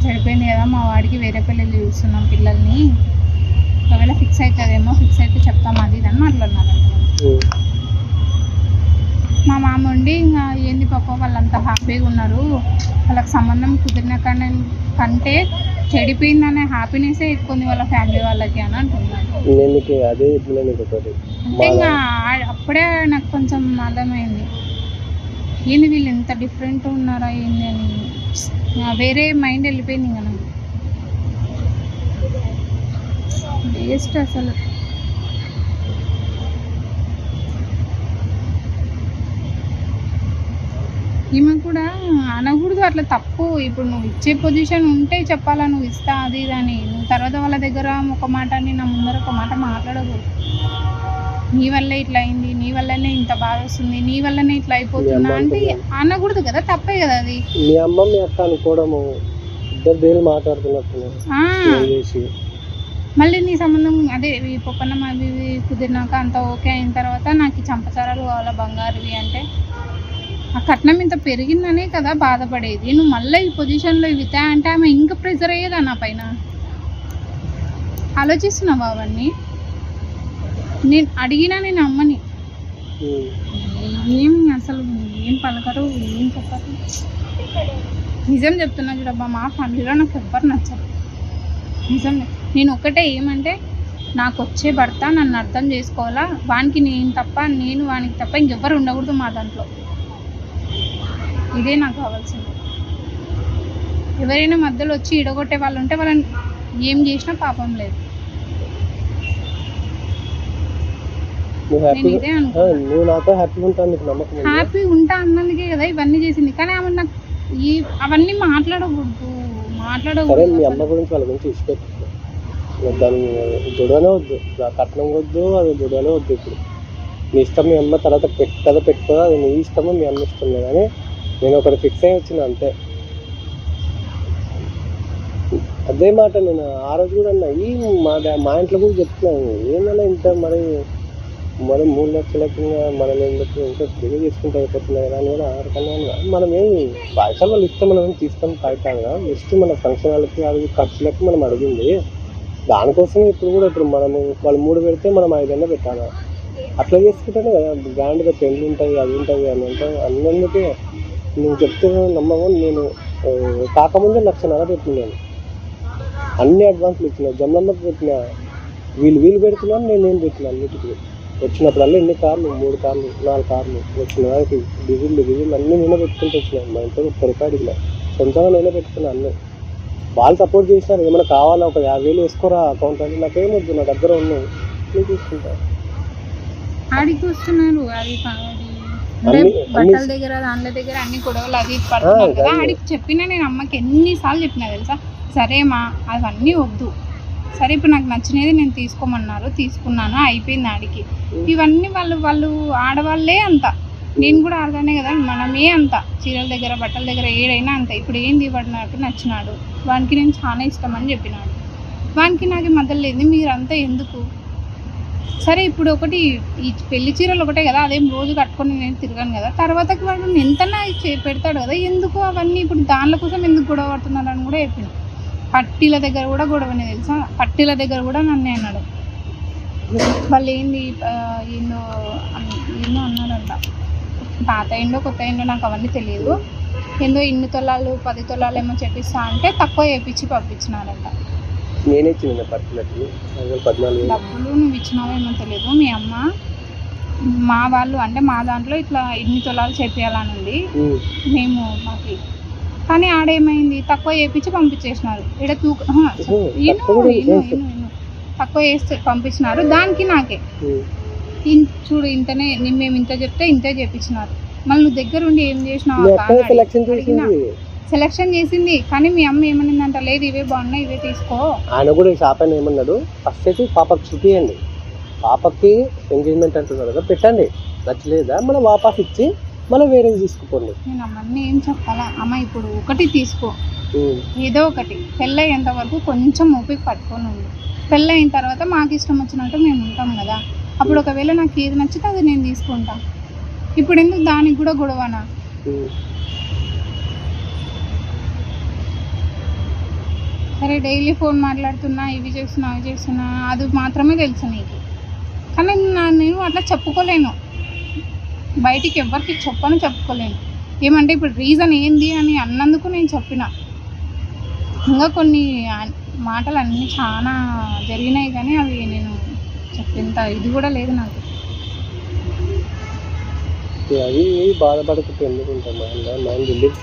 చెడిపోయింది కదా, మా వాడికి వేరే పెళ్ళిళ్ళు చూస్తున్నాం పిల్లల్ని, ఒకవేళ ఫిక్స్ అవుతుందేమో, ఫిక్స్ అయితే చెప్తాం అది ఇది అని మాట్లాడినారంట. మా మామ ఉండి ఇంకా ఏంది పాప వాళ్ళంతా హ్యాపీగా ఉన్నారు, వాళ్ళకి సంబంధం కుదిరిన కంటే చెడిపోయిందనే హ్యాపీనెస్ ఎక్కువ వాళ్ళ ఫ్యామిలీ వాళ్ళకి అని అంటున్నారు. అంటే ఇంకా అప్పుడే నాకు కొంచెం అర్థమైంది, ఏంది వీళ్ళు ఎంత డిఫరెంట్ ఉన్నారా ఏంది అని, వేరే మైండ్ వెళ్ళిపోయింది ఇంకా నాకు. వేస్ట్ అసలు. ఈమె కూడా అనకూడదు అట్లా, తప్పు. ఇప్పుడు నువ్వు ఇచ్చే పొజిషన్ ఉంటే చెప్పాలా, నువ్వు ఇస్తా అది ఇది అని. నువ్వు తర్వాత వాళ్ళ దగ్గర ఒక మాట అని నా ముందర ఒక మాట మాట్లాడకూడదు. నీ వల్లే ఇట్లా అయింది, నీ వల్లనే ఇంత బాధ వస్తుంది, నీ వల్లనే ఇట్లా అయిపోతున్నా అంటే అనకూడదు కదా, తప్పే కదా అది. మీ అమ్మ మీ అక్క అనుకోవడము, ఇద్దరు దేని మాట్లాడుతున్నట్టు. మళ్ళీ నీ సంబంధం అదే ఈ పొప్పన్నం అవి కుదిరినాక అంత ఓకే అయిన తర్వాత నాకు చంపచారాలు కావాలా బంగారువి అంటే, ఆ కట్నం ఇంత పెరిగిందనే కదా బాధపడేది. నువ్వు మళ్ళీ ఈ పొజిషన్లో ఇవితా అంటే ఆమె ఇంకా ప్రెజర్ అయ్యేదా నా పైన. ఆలోచిస్తున్నావా అవన్నీ? నేను అడిగినా నేను అమ్మని ఏం అసలు ఏం పలకరు, ఏం చెప్పరు. నిజం చెప్తున్నా చూడబ్బా, మా ఫ్యామిలీలో నాకు ఎవ్వరు నచ్చరు. నిజం. నేను ఒక్కటే ఏమంటే, నాకు వచ్చే భర్త నన్ను అర్థం చేసుకోవాలా, వానికి నేను తప్ప, నేను వానికి తప్ప ఇంకెవ్వరు ఉండకూడదు మా దాంట్లో. ఇదే నాకు కావాల్సింది. ఎవరైనా మధ్యలో వచ్చి ఇడగొట్టే వాళ్ళు ఉంటే వాళ్ళని ఏం చేసినా పాపం లేదు. నేను ఇదే హ్యాపీ ఉంటా అన్నందుకే కదా ఇవన్నీ చేసింది. కానీ ఆమె నాకు అవన్నీ మాట్లాడకూడదు. మీ అమ్మ గురించి వాళ్ళ గురించి ఇష్టపెట్టు, దాని గొడవనే వద్దు, కట్నం వద్దు, అది గొడవనే వద్దు. ఇప్పుడు మీ ఇష్టం, మీ అమ్మ తర్వాత పెట్టుకో, అది నీ ఇష్టమో మీ అమ్మ ఇష్టం లేదు. కానీ నేను ఒకటి ఫిక్స్ అయ్యి వచ్చిన అంతే. అదే మాట నేను ఆ రోజు కూడా అన్నా, మా ఇంట్లో కూడా చెప్తున్నాను, ఏమన్నా ఇంత మరి 3 లక్షలకి మనం ఎందుకు ఇంకా ఫ్రీగా చేసుకుంటూ అయిపోతున్నాయి కదా అని కూడా ఆడకన్నా. మనం ఏమి పైసలు వాళ్ళు ఇస్తే మనం తీసుకొని పైతాం కదా, జస్ట్ మన ఫంక్షన్లకి అవి ఖర్చులకి మనం అడిగింది. దానికోసమే ఇప్పుడు మనము వాళ్ళు 3 పెడితే మనం 5 పెట్టాలి. అట్లా చేసుకుంటేనే కదా గ్రాండ్గా పెళ్ళి ఉంటాయి, అది ఉంటుంది అని అంటే. అన్నందుకే నువ్వు చెప్తే నమ్మము. నేను కాకముందే 1,00,000 పెట్టినాను, అన్ని అడ్వాన్స్లు ఇచ్చినా, జమ్మమ్మకి పెట్టిన, వీళ్ళు పెడుతున్నాను, నేను పెట్టినా అన్నిటికీ. వచ్చినప్పుడల్లా ఎన్ని కార్లు, 3 కార్లు 4 కార్లు వచ్చిన వారికి డీజిల్ అన్నీ నేనే పెట్టుకుంటూ వచ్చినాను. మా ఇంట్లో 30 రూపాయలు సొంతంగా నేనే పెట్టుకున్నాను అన్నీ. వాళ్ళు సపోర్ట్ చేసినారు, ఏమైనా కావాలా ఒక 50,000 వేసుకోరా అకౌంట్ అంటే, నాకేమొద్దు, నా దగ్గర ఉన్నాయి, నేను తీసుకుంటాను. ఆడికి వస్తున్నారు అది బట్టల దగ్గర దానిల దగ్గర అన్ని గొడవలు అది పడుతున్నారు కదా. ఆడికి చెప్పినా నేను అమ్మకి ఎన్నిసార్లు చెప్పినా తెలుసా, సరేమా అవన్నీ వద్దు, సరే ఇప్పుడు నాకు నచ్చినది నేను తీసుకోమన్నారు, తీసుకున్నాను, అయిపోయింది. ఆడికి ఇవన్నీ వాళ్ళు ఆడవాళ్ళే అంత, నేను కూడా ఆడదానే కదా, మనమే అంత. చీరల దగ్గర బట్టల దగ్గర ఏడైనా అంత. ఇప్పుడు ఏంది పడినట్టు నచ్చినాడు, వానికి నేను చాలా ఇష్టం అని చెప్పినాడు, వానికి నాకు మధ్యలో లేదు, మీరంతా ఎందుకు. సరే ఇప్పుడు ఒకటి ఈ పెళ్లి చీరలు ఒకటే కదా, అదేం రోజు కట్టుకొని నేను తిరగాను కదా, తర్వాతకి వాడు ఎంతనా పెడతాడు కదా, ఎందుకు అవన్నీ ఇప్పుడు దానిల కోసం ఎందుకు గొడవ పడుతున్నారు అని కూడా చెప్పిన. పట్టీల దగ్గర కూడా గొడవనే తెలుసా, పట్టీల దగ్గర కూడా నన్నే అన్నాడు. వాళ్ళు ఏందో అన్నారంట, పాత ఏండో కొత్త ఏండో నాకు అవన్నీ తెలియదు, ఏందో 8 తులాలు 10 తులాలు ఏమో చెప్పిస్తా అంటే తక్కువ చేపించి పంపించినారంట. డబ్బులు నువ్వు ఇచ్చినావేమో తెలియదు, మీ అమ్మ మా వాళ్ళు అంటే మా దాంట్లో ఇట్లా 8 తులాలు చేపియాలని ఉంది మేము మాకు. కానీ ఆడేమైంది, తక్కువ చేపించి పంపించేసినారు. ఇక్కడ తక్కువ చేస్తే పంపించినారు, దానికి నాకే చూడు ఇంతనే, మేము ఇంత చెప్తే ఇంతే చేపించినారు. మళ్ళీ నువ్వు దగ్గర ఉండి ఏం చేసినావు, సెలెక్షన్ చేసింది. కానీ మీ అమ్మ ఏమనిందంట, లేదు ఇవే బాగున్నాయి ఇవే తీసుకో. ఆయన కూడా షాప్ అయినా ఏమన్నాడు, ఫస్ట్ అయితే పాపకి చూపియండి, పాపకి ఎంగేజ్మెంట్ అంటున్నారు కదా పెట్టండి, నచ్చలేదా మనం వాపస్ ఇచ్చి మళ్ళీ వేరేది తీసుకుపోండి. నేను అమ్మని ఏం చెప్పాలా, అమ్మ ఇప్పుడు ఒకటి తీసుకో, ఏదో ఒకటి, పెళ్ళయ్యేంత వరకు కొంచెం ఓపిక పట్టుకొని ఉంది. పెళ్ళయిన తర్వాత మాకు ఇష్టం వచ్చినట్టు మేము ఉంటాం కదా, అప్పుడు ఒకవేళ నాకు ఏది నచ్చితే అది నేను తీసుకుంటా. ఇప్పుడు ఎందుకు దానికి కూడా గొడవనా. సరే డైలీ ఫోన్ మాట్లాడుతున్నా, ఇవి చేస్తున్నా అవి చేస్తున్నా, అది మాత్రమే తెలుసు నీకు. కానీ నేను అట్లా చెప్పుకోలేను, బయటికి ఎవరికి చెప్పుకోలేను. ఏమంటే ఇప్పుడు రీజన్ ఏంది అని అన్నందుకు నేను చెప్పిన. ఇంకా కొన్ని మాటలు అన్నీ చాలా జరిగినాయి కానీ అవి నేను చెప్పేంత ఇది కూడా లేదు నాకు. అది బాధపడకపోతే ఎందుకు ఉంటాం, మైండ్ రిలీఫ్